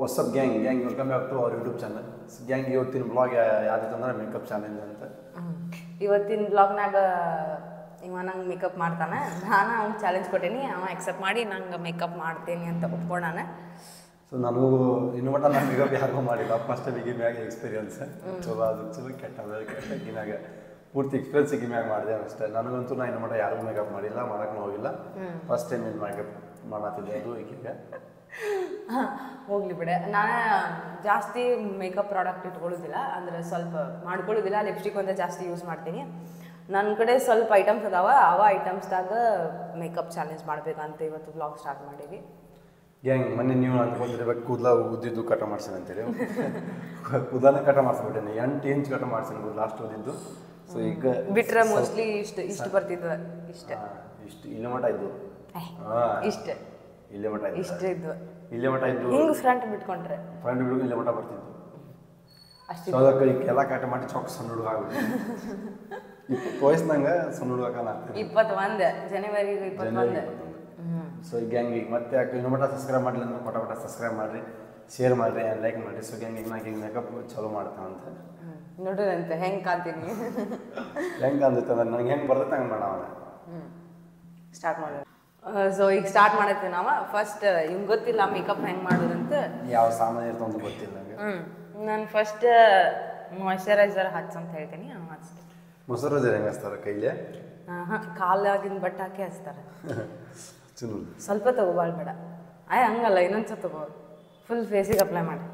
WhatsApp gang welcome back to our YouTube channel. Gang ಇವತ್ತಿನ blog ಯಾವ್ದಿತ್ತು ಅಂದ್ರೆ makeup challenge ಅಂತ. ಇವತ್ತಿನ ಬ್ಲಾಗ್ನಾಗ ಇವ ನಂಗೆ ಮೇಕಪ್ ಮಾಡ್ತಾನೆ, ನಾನು ಅವ್ನಿಗೆ ಚಾಲೆಂಜ್ ಕೊಟ್ಟೀನಿ, ಅವ ಎಕ್ಸೆಪ್ಟ್ ಮಾಡಿ ನಂಗೆ ಮೇಕಪ್ ಮಾಡ್ತೀನಿ ಅಂತ ಒಪ್ಕೊಂಡಾನ. ಸೊ ನನಗೂ ಇನ್ನು ಮಟ್ಟ ನಾನು ಮೇಕಪ್ ಯಾರಿಗೂ ಮಾಡಿಲ್ಲ, ಫಸ್ಟ್ ಮ್ಯಾಗ ಎಕ್ಸ್ಪೀರಿಯನ್ಸ್ ಚಲೋ ಅದು ಚಲೋ ಕೆಟ್ಟ ಮ್ಯಾಗ ಪೂರ್ತಿ ಎಕ್ಸ್ಪೀರಿಯನ್ಸ್ ಮ್ಯಾಗ ಮಾಡಿದೆ ಅಷ್ಟೇ. ನನಗಂತೂ ನಾನು ಇನ್ನು ಮಟ್ಟ ಯಾರಿಗೂ ಮೇಕಪ್ ಮಾಡಿಲ್ಲ, ಮಾಡೋಕ್ಕೂ ಹೋಗಿಲ್ಲ. ಫಸ್ಟ್ ಟೈಮ್ ಏನು ಮೇಕಪ್ ಮಾಡತ್ತಿದ್ದೆ ಅದು ಈಗೀಗ ಹೋಗ್ಲಿ ಬಿಡೆ. ನಾನು ಜಾಸ್ತಿ ಮೇಕಪ್ ಪ್ರಾಡಕ್ಟ್ ಇಟ್ಕೊಳ್ಳೋದಿಲ್ಲ, ಅಂದರೆ ಸ್ವಲ್ಪ ಮಾಡ್ಕೊಳ್ಳೋದಿಲ್ಲ. ಲಿಪ್ಸ್ಟಿಕ್ ಒಂದೇ ಜಾಸ್ತಿ ಯೂಸ್ ಮಾಡ್ತೀನಿ. ನನ್ನ ಕಡೆ ಸ್ವಲ್ಪ ಐಟಮ್ಸ್ ಅದಾವ, ಐಟಮ್ಸ್ದಾಗ ಮೇಕಪ್ ಚಾಲೆಂಜ್ ಮಾಡ್ಬೇಕಂತ ಇವತ್ತು ಬ್ಲಾಗ್ ಸ್ಟಾರ್ಟ್ ಮಾಡೀವಿ. ಗ್ಯಾಂಗ್ ಮೊನ್ನೆ ನೀವು ಅನ್ಕೊಂಡಿರ್ಬೇಕು ಕೂದಲ ಉದ್ದಿದ್ದು ಕಟ ಮಾಡ್ಸೀನಿ ಅಂತೇಳಿ. ಕೂದಲೇ ಕಟ ಮಾಡಿಸ್ಬಿಟ್ಟೇನೆ, 8 ಇಂಚ್ ಕಟ ಮಾಡ್ಸೀನಿ ಲಾಸ್ಟ್ ಓದಿದ್ದು. ಸೊ ಈಗ ಬಿಟ್ರೆ ಮೋಸ್ಟ್ಲಿ ಇಷ್ಟು ಬರ್ತಿದ್ವ, ಇಷ್ಟು ಇಲ್ಲೇ ಮಟ ಇದ್ದು, ಇಷ್ಟು ಇಲ್ಲೇ ಮಟ ಇಷ್ಟು ಇದ್ವು, ಇಲ್ಲೇ ಮಟ ಇದ್ದು. ಹಿಂಗೆ ಫ್ರಂಟ್ ಬಿಟ್ಕೊಂಡ್ರೆ ಇಲ್ಲೇ ಮಟ ಬರ್ತಿದ್ದು ಅಷ್ಟೇ. ಸೊ ಅದಕ್ಕೆ ಈಗ ಎಲ್ಲ ಕಟ ಮಾಡಿ ಚೊಕ್ಕ ಸಣ್ಣ ಹುಡುಗ ಆಗ್ಬಿಟ್ಟು 20 ವಯಸ್ಸಿನಂಗೆ ಸಣ್ಣ ಹುಡುಗ ಆಗ್ತೀನಿ. 21 ಜನವರಿ 21. ಸೊ ಈ ಗ್ಯಾಂಗ್ ಈಗ ಮತ್ತೆ ಇನ್ನೂ ಮಟ್ಟ ಸಬ್ಸ್ಕ್ರೈಬ್ ಮಾಡಲಿಲ್ಲ ಅಂದ್ರೆ ಮಟ ಸಬ್ಸ್ಕ್ರೈಬ್ ಮಾಡಿರಿ, ಶೇರ್ ಮಾಡಿರಿ, ಲೈಕ್ ಮಾಡಿರಿ. ಸೊ ಗ್ಯಾಂಗ್ ಈಗ ನಾ ಈಗ ಮೇಕಪ್ ಚಲೋ ಮಾಡ್ತಾನಂತ ನೋಡ್ರಂತೆ ಹೆಂಗೆ ಕಾಂತೀನಿ, ಹೆಂಗೆ ಅಂದಿತ್ತು ಅಂದ್ರೆ ನನಗೆ ಹೆಂಗೆ ಬರ್ತೈತೆ ಹಂಗೆ ಮಾಡೋಣ. ಸ್ಟಾರ್ಟ್ ಮಾಡೋಣ. ಸೊ ಈಗ ಸ್ಟಾರ್ಟ್ ಮಾಡತ್ತೀವಿ ನಾವು. ಫಸ್ಟ್ ಇವ್ಗೆ ಗೊತ್ತಿಲ್ಲ ಮೇಕಪ್ ಹೆಂಗೆ ಮಾಡೋದಂತ, ಯಾವ ಸಾಮಾನು ಇರ್ತವೆ ಅಂತ ಗೊತ್ತಿಲ್ಲ ನನಗೆ. ನಾನು ಫಸ್ಟ್ ಮಾಯ್ಶ್ಚರೈಸರ್ ಹಚ್ಚಂತ ಹೇಳ್ತೀನಿ, ಹಚ್ತೀನಿ. ಮೊಸರೈಸರ್ ಹೆಂಗೆ ಹಚ್ತಾರೆ ಕೈಲೇ? ಕಾಲಾಗಿನ ಬಟ್ಟೆ ಹಾಕಿ ಹಚ್ತಾರೆ. ಚಲೋ ಸ್ವಲ್ಪ ತಗೋಬಾಳ್ ಬೇಡ, ಹಂಗಲ್ಲ, ಇನ್ನೊಂದ್ಸಲ ತಗೋ, ಫುಲ್ ಫೇಸಿಗೆ ಅಪ್ಲೈ ಮಾಡಿ.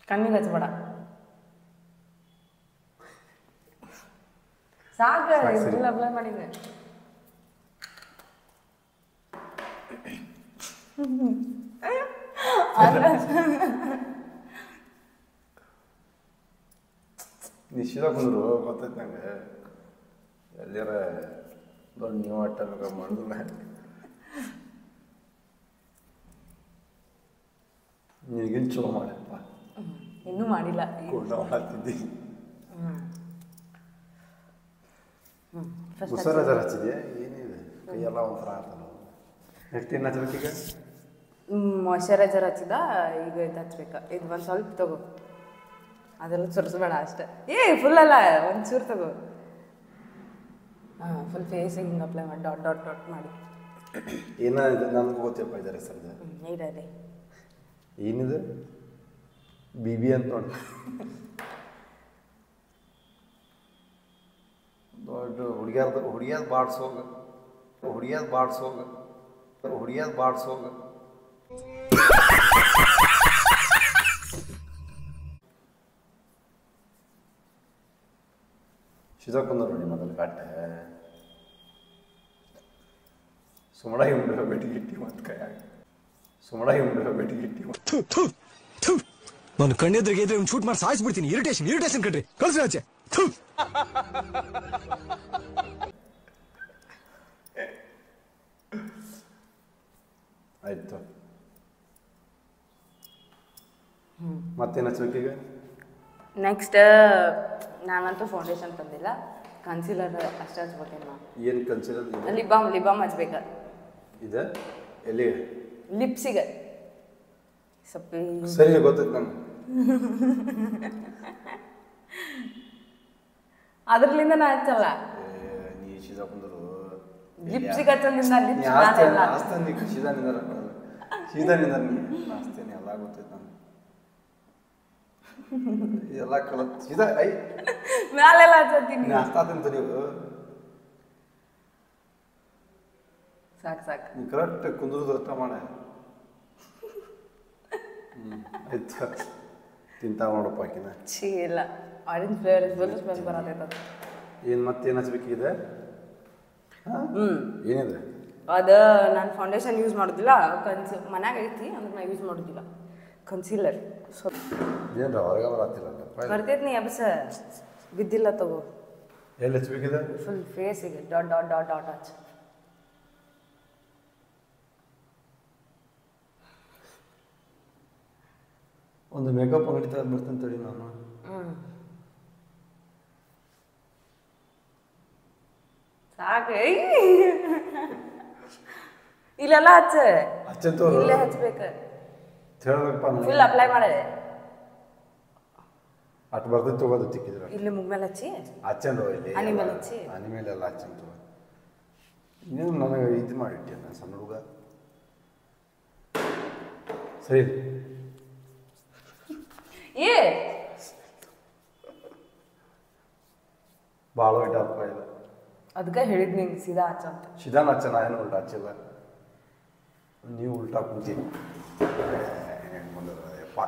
ಕಣ್ಣಿಗೆ ಹಚ್ಚಬೇಡ, ಸಾಕು, ಫುಲ್ ಅಪ್ಲೈ ಮಾಡಿದ್ದೆ. ನಿಶ್ಚಿತ ಬಂದರು ಗೊತ್ತೈತೆ ನಂಗೆ. ಎಲ್ಲಾರ ದೊಡ್ಡ ನೀವು ಅಟ್ಟ ಮೇಕಪ್ ಮಾಡಿದ್ರೆ ನಿನಗೇನು ಚಲೋ ಮಾಡಪ್ಪ. ಇನ್ನೂ ಮಾಡಿಲ್ಲ, ಮಾಡ್ತಿದ್ದಿ. ಮೊಸರೈಸರ್ ಹಚ್ಚಿದ್ಯಾ? ಏನಿದೆ ಕೈಯೆಲ್ಲ ಒಂಥರ ಆಗ್ತದೆ. ನೆಕ್ಸ್ಟ್ ಏನು ಹಚ್ಬೇಕೀಗ? ಮಾಯ್ಶ್ಚರೈಸರ್ ಹಚ್ಚಿದ, ಈಗ ಇದು ಹಚ್ಬೇಕು. ಇದು ಒಂದು ಸ್ವಲ್ಪ ತಗೋ, ಅದೆಲ್ಲ ಸುರಿಸ್ಬೇಡ ಅಷ್ಟೆ. ಫುಲ್ ಅಲ್ಲ, ಒಂದು ಚೂರು ತಗೋ. ಫುಲ್ ಫೇಸಿಗೆ ಹಿಂಗೆ ಅಪ್ಲೈ ಮಾಡಿ, ಡಾಟ್ ಡಾಟ್ ಡಾಟ್ ಮಾಡಿ. ಏನಿದೆ ನನಗೂ ಗೊತ್ತಿಪ್ಪ ಇದರ ಹೆಸರು. ಇಡದೆ ಏನಿದೆ? BB ಅಂತ ನೋಡಿ. ದೊಡ್ಡ ಹುಡುಗಿಯಾದ ಬಾಡ್ಸೋಗ ಶಿಜಾಕೊಂಡ ನೋಡಿ ಮೊದಲು ಕಟ್ಟೆ ಸುಮಡಾಗಿ ಉಂಡಿರೋ ಬೆಟ್ಟಿಗಿಟ್ಟಿ ಮತ್ತು ಕೈಯಾಗ ನಾನು ಕಣ್ಣೆದ್ರಿಗೆ ಇದ್ರೆ ಶೂಟ್ ಮಾಡಿ ಸಾಯಿಸ್ಬಿಡ್ತೀನಿ. ಇರಿಟೇಷನ್ ಕಣ್ರಿ, ಕಳ್ಸಿ ಆಚೆ. ಆಯ್ತು, ಮತ್ತೇನು ಹಚ್ಬೇಕೀಗ? ನೆಕ್ಸ್ಟ್ ನಾನಂತೂ ಫೌಂಡೇಶನ್ ತಂದಿಲ್ಲ, ಕನ್ಸೀಲರ್ ಅಷ್ಟೇ ಹಚ್ಬೇಕೇನು. ನಾನು ಏನು ಕನ್ಸಿಲರ್? ಲಿಬಾಮ್ ಹಚ್ಬೇಕ. ಇದೆ ಎಲ್ಲಿ? ಲಿಪ್ಸಿಗೆ ಸ್ವಲ್ಪ ಸರಿ ಗೊತ್ತೈತೆ ನಂಗೆ. ಅದ್ರಲಿಂದ ನಾ ಹಚ್ಚಲ್ಲ. ನೀ ಸೀದಾ ಕುಂದರು ಲಿಪ್ಸಿಗೆ ಹಚ್ಚೋದ್ರಿಂದ ಲಿಪ್ಸ್ ಆಸ್ತಾನೆ ಸೀದಾ ಆಸ್ತೇನೆ ಎಲ್ಲ ಗೊತ್ತೈತೆ ನಂಗೆ. ಇದೆಲ್ಲ ಕಲತ್ ಸೀದಾ ಮ್ಯಾಲೆಲ್ಲ ಹಚ್ಚತ್ತೀನಿ. ಆಸ್ತಾತಂತ ನೀವು ಸಾಕು ನೀವು ಕರೆಕ್ಟ್ ಕುಂದ್ರದು ಅರ್ಥ ಮಾಡ. ಆಯ್ತು, ತಿಂತಾ ನೋಡಪ್ಪ ಆಕಿನ. ಇಲ್ಲ, ಆರೆಂಜ್ ಫ್ಲೇವರ್ ಫುಲ್ ಸ್ಮೆಲ್ ಬರತೈತೆ. ಏನು ಮತ್ತೇನು ಹಚ್ಬೇಕಿದೆ? ಏನಿದೆ ಅದು? ನಾನು ಫೌಂಡೇಶನ್ ಯೂಸ್ ಮಾಡೋದಿಲ್ಲ, ಮನ್ಯಾಗ ಐತಿ ಅಂದ್ರೆ ನಾ ಯೂಸ್ ಮಾಡೋದಿಲ್ಲ. ಕನ್ಸೀಲರ್ ಏನು ಹೊರಗೆ ಬರತ್ತಿಲ್ಲ ಬರ್ತೈತಿ, ನೀ ಎಬ್ಸ ಬಿದ್ದಿಲ್ಲ ತಗೋ. ಎಲ್ಲಿ ಹಚ್ಬೇಕಿದೆ? ಫುಲ್ ಫೇಸಿಗೆ ಡಾಟ್ ಡಾಟ್ ಡಾಟ್ ಡಾಟ್ ಹಚ್ಚು. ಒಂದು ಮೇಕಪ್ ಅಂಗಡಿ ತೆಗೆದು ಬರ್ತೀನಿ ತಡಿ ನಾನು. ಸಾಕು. ಇಲ್ಲೆಲ್ಲ ಹಚ್ಚಂತ ಇಲ್ಲೇ ಹಚ್ಬೇಕು. ಹೇಳ್ಬೇಕಪ್ಪ ಫುಲ್ ಅಪ್ಲೈ ಮಾಡಿ ಅಟ್ ಬರ್ದೈತೆ ತಗೋದು ತಿಕ್ಕಿದ್ರೆ ಇಲ್ಲಿ ಮುಗ್ಮೇಲೆ ಹಚ್ಚಿ ಹಚ್ಚಂದು ಇಲ್ಲಿ ಹನಿ ಮೇಲೆ ಹಚ್ಚಿ ಹನಿ ಮೇಲೆ ಎಲ್ಲ ಹಚ್ಚಂತು. ಇನ್ನೇನು ನನಗೆ ಇದು ಮಾಡಿಟ್ಟೆ ನಾನು ಸಣ್ಣ ಹುಡುಗ. ಸರಿ ಏ ಭಾಳ ವೈಟ್ ಅಪ್ಪ ಇಲ್ಲ. ಅದಕ್ಕೆ ಹೇಳಿದ್ ನಿಂಗೆ ಸೀದಾ ಹಚ್ಚ ಅಂತ. ಸಿದಾನ ಹಚ್ಚ ನಾ ಏನು ಉಲ್ಟಾ ಹಚ್ಚಿಲ್ಲ. ನೀವು ಉಲ್ಟಾ ಕುಂತಿ ಯಪ್ಪ.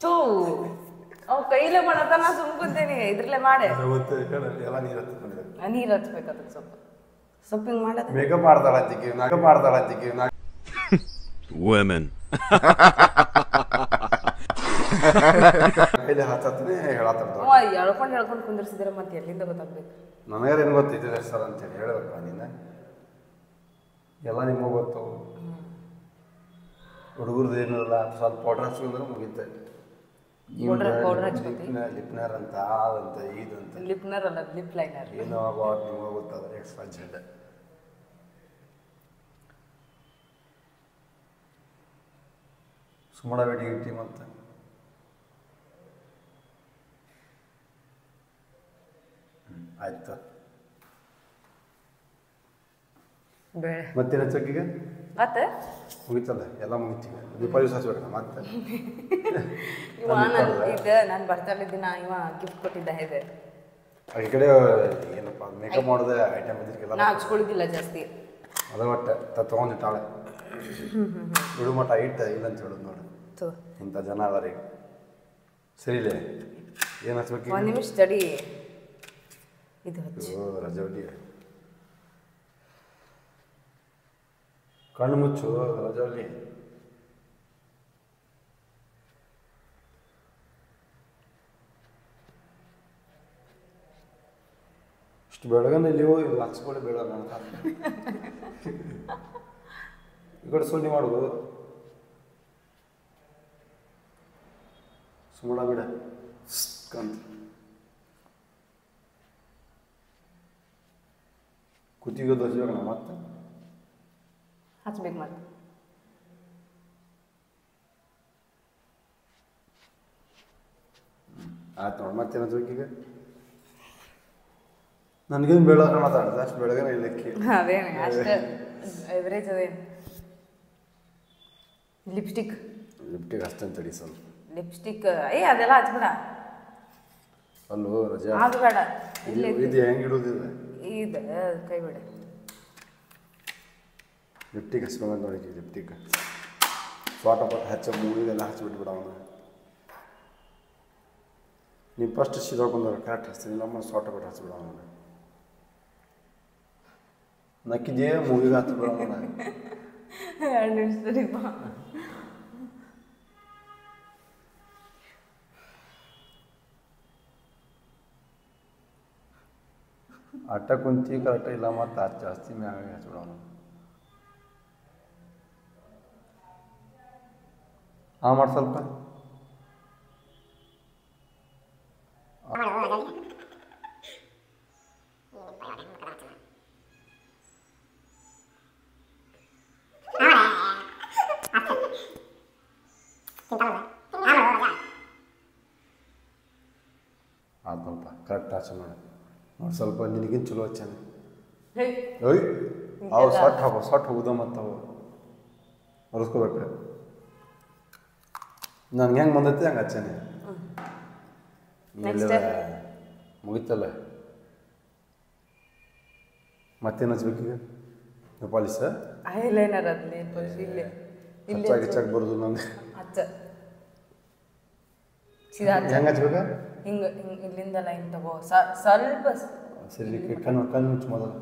ತೂ ಅವ್ ಕೈಲೇ ಮಾಡತ್ತ ನಾ ಸುಮ್ಕೊಂತೇನಿ ಇದ್ರಲ್ಲೇ ಮಾಡಿ ಎಲ್ಲ ನೀರು ಹಚ್ಕೊಂಡಿದ್ದೆ. ನೀರು ಹಚ್ಬೇಕು ಅದಕ್ಕೆ ಸ್ವಲ್ಪ ಹಿಂಗೆ ಮಾಡೋದು. ಮೇಕಪ್ ಮಾಡ್ತಾಳ ಅಂತಿಕ್ಕಿ ಮೇಕಪ್ ಮಾಡ್ತಾಳ ಅಂತಿಕ್ಕಿ ನಾ women ಕೈಲಿ ಹಚ್ಚತ್ತನೇ ಹೇಳತ್ತ. ಹೇಳ್ಕೊಂಡು ಕುಂದಿರ್ಸಿದ್ರೆ ಮತ್ತೆ ಎಲ್ಲಿಂದ ಗೊತ್ತಾಗ್ಬೇಕು. ನನಗಾರ ಏನು ಗೊತ್ತಿದ್ದಿಲ್ಲ ಸರ್ ಅಂತೇಳಿ ಹೇಳ್ಬೇಕಪ್ಪ ನೀನು. ಎಲ್ಲ ನಿಮಗೆ ಗೊತ್ತು. ಹುಡುಗರದ್ದು ಏನಿಲ್ಲ ಸ್ವಲ್ಪ ಪೌಡ್ರ್ ಹಚ್ಕೊಂಡ್ರೆ ಮುಗಿತೆ. ಲಿಪ್ನರ್ ಅಂತ ಅದಂತ ಇದಂತ. ಲಿಪ್ನರ್ ಅಲ್ಲ ಲಿಪ್ ಲೈನರ್. ಏನೋ ಅಬೌಟ್ ನಿಮಗೆ ಗೊತ್ತಾದ ಎಕ್ಸ್ಪೆನ್ಷನ್. ಸುಮ್ಮನೆ ಬೇಟಿಗೆ ಇಟ್ಟಿ ಮತ್ತೆ ಆಯ್ತು. ಬೇಳೆ ಮತ್ತೇನು ಹಚ್ಚಕ್ಕಿಗೆ ಮತ್ತೆ ಮುಗಿತಲ್ಲ ಎಲ್ಲ ಮುಗಿತೀವಿ. ದೀಪಾವಳಿ ಹಚ್ಬೇಕಲ್ಲ ಮತ್ತೆ. ಇವ ನಾನು ಬರ್ತಾಳೆ ದಿನ ಇವ ಗಿಫ್ಟ್ ಕೊಟ್ಟಿದ್ದ ಇದೆ. ಈ ಕಡೆ ಏನಪ್ಪ ಮೇಕಪ್ ಮಾಡೋದು ಐಟಮ್ ಇದ್ರಿಗೆಲ್ಲ ನಾ ಹಚ್ಕೊಳ್ಳೋದಿಲ್ಲ ಜಾಸ್ತಿ. ಅದ ಒಟ್ಟು ತೊಗೊಂಡಿಟ್ಟಾಳೆ ಬಿಡು ಮಟ್ಟ ಇಟ್ಟು ಇಲ್ಲ ಅಂತ ಹೇಳೋದು ನೋಡು. ಇಂಥ ಜನ ಅದಾರ ಈಗ. ಸರಿಲೇ ಏನು ಹಚ್ಬೇಕು? ಒಂದು ನಿಮಿಷ ತಡಿ. ಇದು ಹಚ್ಚಿ ರಜವಲ್ಲಿ ಕಣ್ಣು ಮುಚ್ಚು. ರಜವಲ್ಲಿ ಇಷ್ಟು ಬೆಳಗನಲ್ಲಿ ಇದು ಹಚ್ಕೊಳ್ಳಿ ಬೇಡ ಅಂತ ಈ ಕಡೆ ಸುಳ್ಳಿ ಮಾಡುದು ಸುಮ್ಮಡ ಬಿಡ ಕಂತ ಕುತ್ತಿಗೆ ದೋಸ್ಬೇಕಣ್ಣ ಮತ್ತೆ ಹಚ್ಬೇಕು ಮತ್ತೆ. ಆಯ್ತು ನೋಡಿ ಮತ್ತೇನು ಹಚ್ಬೇಕೀಗ? ನನಗೇನು ಬೇಡ ಮಾತಾಡ್ದೆ ಅಷ್ಟು ಬೆಳಗ್ಗೆ ಇಲ್ಲಕ್ಕಿ ಅದೇನು ಅಷ್ಟು ಎವರೇಜ್ ಅದೇನು. ಲಿಪ್ಸ್ಟಿಕ್ ಅಷ್ಟಂತ ತಡಿ ಸ್ವಲ್ಪ. ಲಿಪ್ಸ್ಟಿಕ್ ಅದೆಲ್ಲ ಹಚ್ಬೇಡ. ಅಲ್ಲೋ ರಜಾ ಅದು ಬೇಡ. ಇದು ಹೆಂಗೆ ಇಡೋದಿಲ್ಲ ಇದು ಕೈ ಬೇಡ. ಲಿಪ್ಟಿಕ್ ಹಚ್ಕೊಂಡ್ ನೋಡಿ. ಲಿಪ್ಟಿಕ್ ಸ್ವಾಟ ಹಚ್ಚ ಮೂವಿಗೆಲ್ಲ ಹಚ್ಚಿಬಿಟ್ಬಿಡ ಅವನು. ನೀವು ಫಸ್ಟ್ ಸಿದೋಕೊಂಡ್ರೆ ಕರೆಕ್ಟ್ ಹಚ್ತೀನಿ. ನಮ್ಮ ಸ್ವಾಟ ಕೊಟ್ಟು ಹಚ್ಬಿಡ ಅವನು. ನಕ್ಕಿದೆಯೇ ಮೂವಿಗೆ ಹಚ್ಬಿಡ ಅವನ. 2 ನಿಮಿಷ ಅಟ್ಟ ಕುಂತಿ ಕರೆಕ್ಟ್ ಇಲ್ಲ ಮತ್ತು ಅದು ಜಾಸ್ತಿ ಮ್ಯಾಗ ಹಚ್ಬಿಡ ಅವನು. ಮಾಡಿ ಸ್ವಲ್ಪ ಆತ್ಮಪ್ಪ ಕರೆಕ್ಟ್ ಹಚ್ಚ ಮಾಡಿ ನೋಡಿ ಸ್ವಲ್ಪ ನಿನಗಿಂತ ಚಲೋ ಹಚ್ಚಾನೆ. ಓಯ್ ಅವು ಸೊಟ್ಟು ಹೋಗುದ ಮತ್ತು ಅವು ಹೊರಸ್ಕೋಬೇಕು. ನನ್ಗೆ ಹೆಂಗೆ ಬಂದೈತಿ ಹಂಗೆ ಹಚ್ಚಾನೆ. ಮುಗಿತಲ್ಲ ಮತ್ತೇನು ಹಚ್ಬೇಕೀಗ? ಪಾಲಿಸ ಐಲೈನರ್ ಅದ್ಲಿ ಇಲ್ಲೇ ಹಚ್ಚಾಗಿ ಬರೋದು ನಂಗೆ. ಹಚ್ಚ ಸೀದಾ ಹೆಂಗೆ ಹಚ್ಬೇಕ? ಹಿಂಗೆ ಹಿಂಗೆ ಇಲ್ಲಿಂದ ಲೈನ್ ತಗೋ ಸ್ವಲ್ಪ. ಸರಿ ಕಣ್ಣು ಮುಚ್ಚು ಮೊದಲು.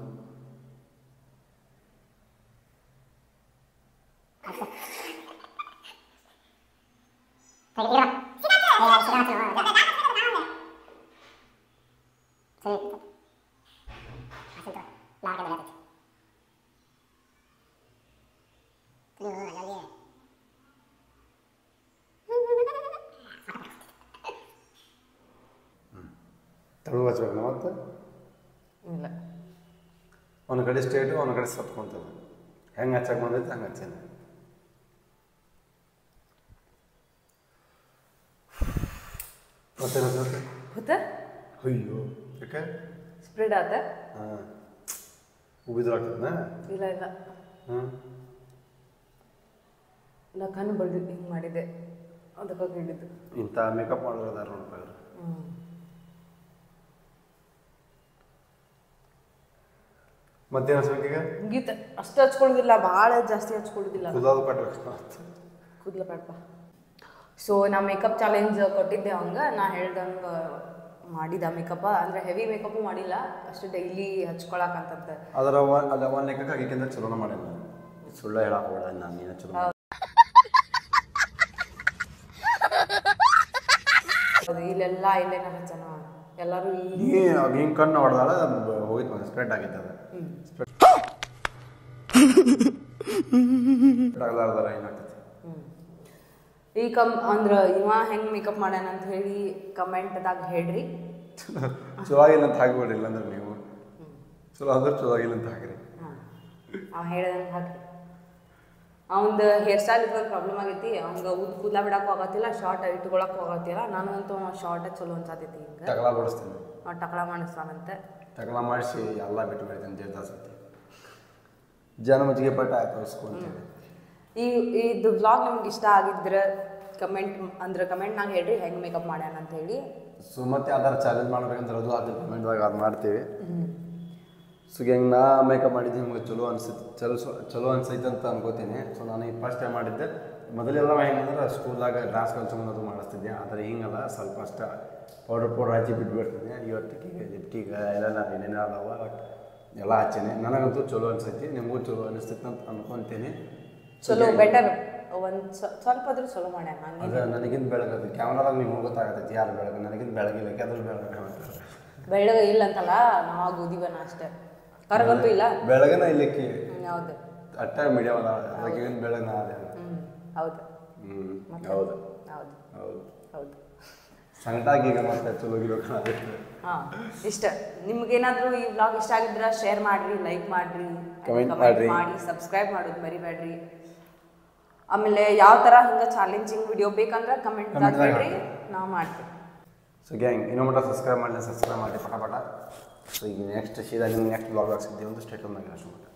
ತೆಳು ಹಚ್ಬೇಕು ಮತ್ತು ಇಲ್ಲ ಒಂದು ಕಡೆ ಸ್ಟೇಟು ಒಂದು ಕಡೆ ಸತ್ಕೊಂತದೆ ಹೆಂಗೆ ಹಚ್ಚಕ್ಕೆ ಬಂದೈತೆ ಹಂಗೆ ಹಚ್ಚೇನೆ ಮತ್ತೇನು ಹಚ್ಚಬೇಕು ಗೊತ್ತಾ ಅಯ್ಯೋ ಯಾಕೆ ಸ್ಪ್ರೆಡ್ ಆತ ಹಾಂ ಉಗಿದ್ರಾಗ್ತದನಾ ಇಲ್ಲ ಇಲ್ಲ ಹಾಂ ನಾ ಕಣ್ಣು ಬಳ್ದಿದ್ದು ಹಿಂಗೆ ಮಾಡಿದ್ದೆ ಅದಕ್ಕಾಗಿ ಹಿಡಿದು ಇಂಥ ಮೇಕಪ್ ಮಾಡೋರು ಅದಾರ ನೋಡಪ್ಪ ಇವ್ರು ಮತ್ತೇನು ಹಚ್ಬೇಕೀಗ ಮುಗೀತ ಅಷ್ಟು ಹಚ್ಕೊಳ್ಳೋದಿಲ್ಲ ಭಾಳ ಜಾಸ್ತಿ ಹಚ್ಕೊಳ್ಳೋದಿಲ್ಲ ಕುದಾದು ಕಟ್ಬೇಕು ಕೂದಲ ಬೇಡಪ್ಪ ಸೊ ನಾ ಮೇಕಪ್ ಚಾಲೆಂಜ್ ಕೊಟ್ಟಿದ್ದೆ ಅವಂಗೆ ನಾ ಹೇಳ್ದಂಗೆ ಮಾಡಿದ ಮೇಕಪ್ ಅಂದರೆ ಹೆವಿ ಮೇಕಪ್ಪು ಮಾಡಿಲ್ಲ ಅಷ್ಟು ಡೈಲಿ ಹಚ್ಕೊಳಕಂತಂತೆ ಅದರ ಅಲ್ಲ ಒಂದು ಲೆಕ್ಕಕ್ಕೆ ಆಗಿಕ್ಕಿಂತ ಚಲೋನ ಮಾಡ್ಯಾನ ಸುಳ್ಳು ಹೇಳಕ್ಕೆ ಹೋಗಬೇಡ ನಾನು ನೀನು ಚಲೋ ಇಲ್ಲೆಲ್ಲ ಇಲ್ಲೇನ ಹಚ್ಚನ ಎಲ್ಲರೂ ಹಿಂಗೆ ಕಣ್ಣು ಹೊಡೆದಾಳ ಹೋಗಿತ್ತು ಒಂದು ಸ್ಪ್ರೆಡ್ ಆಗೈತೆ ಅದು ಸ್ಪ್ರೆಡ್ ಆಗಲಾರ್ದಾರ ಏನಾಗ್ತೈತಿ ಈ ಅಂದ್ರೆ ಇವ ಹೆಂಗೆ ಮೇಕಪ್ ಮಾಡ್ಯಾನ ಅಂತ ಹೇಳಿ ಕಮೆಂಟ್ದಾಗ ಹೇಳ್ರಿ ಚಲೋ ಆಗಿಲ್ಲ ಅಂತ ಹಾಕ್ಬೇಡ್ರಿ ಇಲ್ಲಾಂದ್ರೆ ನೀವು ಚಲೋ ಆದ್ರೆ ಚಲೋ ಆಗಿಲ್ಲ ಅಂತ ಹಾಕ್ರಿ ಅವ ಹೇಳ್ದಂಗೆ ಹಾಕಿ ಅವಂದು ಹೇರ್ ಸ್ಟೈಲ್ ಇದ್ರಲ್ಲಿ ಪ್ರಾಬ್ಲಮ್ ಆಗೈತಿ ಅವಂಗೆ ಕೂದಲ ಬಿಡಕ್ಕೂ ಆಗತ್ತಿಲ್ಲ ಶಾರ್ಟ್ ಇಟ್ಕೊಳಕ್ಕೂ ಆಗತ್ತಿಲ್ಲ ನನಗಂತೂ ಶಾರ್ಟೇ ಚಲೋ ಅನ್ಸತೈತಿ ಹಿಂಗೆ ಟಕಲ ಬಡಿಸ್ತೀನಿ ಟಕಲ ಮಾಡಿಸ್ತಾನಂತೆ ಟಕಲ ಮಾಡಿಸಿ ಎಲ್ಲ ಬಿಟ್ಟು ಬಿಡ್ತೀನಿ ದೇವದಾಸತಿ ಜನ್ಮತಿಗೆ ಪಟ್ಟ ತೋರಿಸ್ಕೊಂತೀನಿ ಇದು ವ್ಲಾಗ್ ನಿಮ್ಗೆ ಇಷ್ಟ ಆಗಿದ್ರೆ ಕಮೆಂಟ್ನಾಗ ಹೇಳ್ರಿ ಹೆಂಗೆ ಮೇಕಪ್ ಮಾಡ್ಯಾನ ಅಂತ ಹೇಳಿ ಸೊ ಮತ್ತೆ ಯಾವ್ದಾರು ಚಾಲೆಂಜ್ ಮಾಡ್ಬೇಕಂದ್ರೆ ಅದು ಅದು ಕಮೆಂಟ್ದಾಗ ಅದು ಮಾಡ್ತೀವಿ ಸೊ ಹೆಂಗೆ ನಾ ಮೇಕಪ್ ಮಾಡಿದ್ದೆ ನಿಮ್ಗೆ ಚಲೋ ಅನ್ಸೈತೆ ಅಂತ ಅನ್ಕೋತೀನಿ ಸೊ ನಾನು ಈ ಫಸ್ಟ್ ಟೈಮ್ ಮಾಡಿದ್ದೆ ಮೊದಲೆಲ್ಲ ಹೆಂಗಂದ್ರೆ ಸ್ಕೂಲ್ದಾಗ ಡ್ಯಾನ್ಸ್ ಕಲ್ಸ್ಕೊಂಡು ಮಾಡಿಸ್ತಿದ್ದೆ ಆದರೆ ಹಿಂಗಲ್ಲ ಸ್ವಲ್ಪ ಅಷ್ಟ ಪೌಡರ್ ಹಚ್ಚಿ ಬಿಟ್ಬಿಡ್ತಿದ್ದೆ ಇವತ್ತಿಗೆ ಲಿಪ್ಟಿಗೆ ಎಲ್ಲ ಏನೇನೋ ಅದಾವ ಎಲ್ಲ ಹಚ್ಚೇನೆ ನನಗಂತೂ ಚಲೋ ಅನ್ಸೈತಿ ನಿಮಗೂ ಚಲೋ ಅನಿಸ್ತೈತೆ ಅಂತ ಅನ್ಕೊತೀನಿ ಚಲೋ ಬೆಟರ್ ಒಂದು ಸ್ವಲ್ಪ ಆದ್ರೂ ಚಲೋ ಮಾಡ್ಯಾನ ಅದು ನನಗಿಂತ ಬೆಳಗದು ಕ್ಯಾಮ್ರಾದಾಗ ನಿಮ್ಗೆ ಗೊತ್ತಾಗತ್ತೈತಿ ಯಾರು ಬೆಳಗ್ಗೆ ನನಗಿಂತ ಬೆಳಗಿಲ್ಲ ಅದ್ರ ಬೆಳಗ್ಗೆ ಬೆಳಗ್ಗೆ ಇಲ್ಲ ಅಂತಲ್ಲ ನಾವು ಓದಿವನ ಅಷ್ಟೇ ಕರಗಂತೂ ಇಲ್ಲ ಬೆಳಗನ ಇಲ್ಲಕ್ಕಿ ಹೌದು ಅಟ್ಟ ಮೀಡಿಯಮ್ ಅದ ಅದಕ್ಕಿಂತ ಬೆಳಗ್ಗೆ ಅದೇ ಹೌದು ಹೌದು ಹೌದು ಹೌದು ಹೌದು ಸಂಗಟಾಗೀಗ ಮತ್ತೆ ಚಲೋ ಗಿಲೋ ಹಾಂ ಇಷ್ಟ ನಿಮ್ಗೇನಾದರೂ ಈ ವ್ಲಾಗ್ ಇಷ್ಟ ಆಗಿದ್ರೆ ಶೇರ್ ಮಾಡಿರಿ ಲೈಕ್ ಮಾಡಿರಿ ಕಮೆಂಟ್ ಮಾಡಿ ಸಬ್ಸ್ಕ್ರೈಬ್ ಮಾಡೋದು ಮರಿಬೇಡ್ರಿ ಆಮೇಲೆ ಯಾವ ಥರ ಹಿಂಗೆ ಚಾಲೆಂಜಿಂಗ್ ವಿಡಿಯೋ ಬೇಕಂದ್ರೆ ಕಮೆಂಟ್ದಾಗ ಹೇಳ್ರಿ ನಾವು ಮಾಡ್ತೀವಿ ಸೊ ಗ್ಯಾಂಗ್ ಇನ್ನೂ ಮಟ್ಟ ಸಬ್ಸ್ಕ್ರೈಬ್ ಮಾಡಿ ಪಟ ಸೊ ಈಗ ನೆಕ್ಸ್ಟ್ ಸೀದಾ ನಿಮ್ಗೆ ನೆಕ್ಸ್ಟ್ ಬ್ಲಾಗ್ ಸಿಗ್ತೀವಿ ಅಂತ ಸ್ಟೇಟ್ ಮಾಡಿ ಅಷ್ಟು ಮಟ್ಟ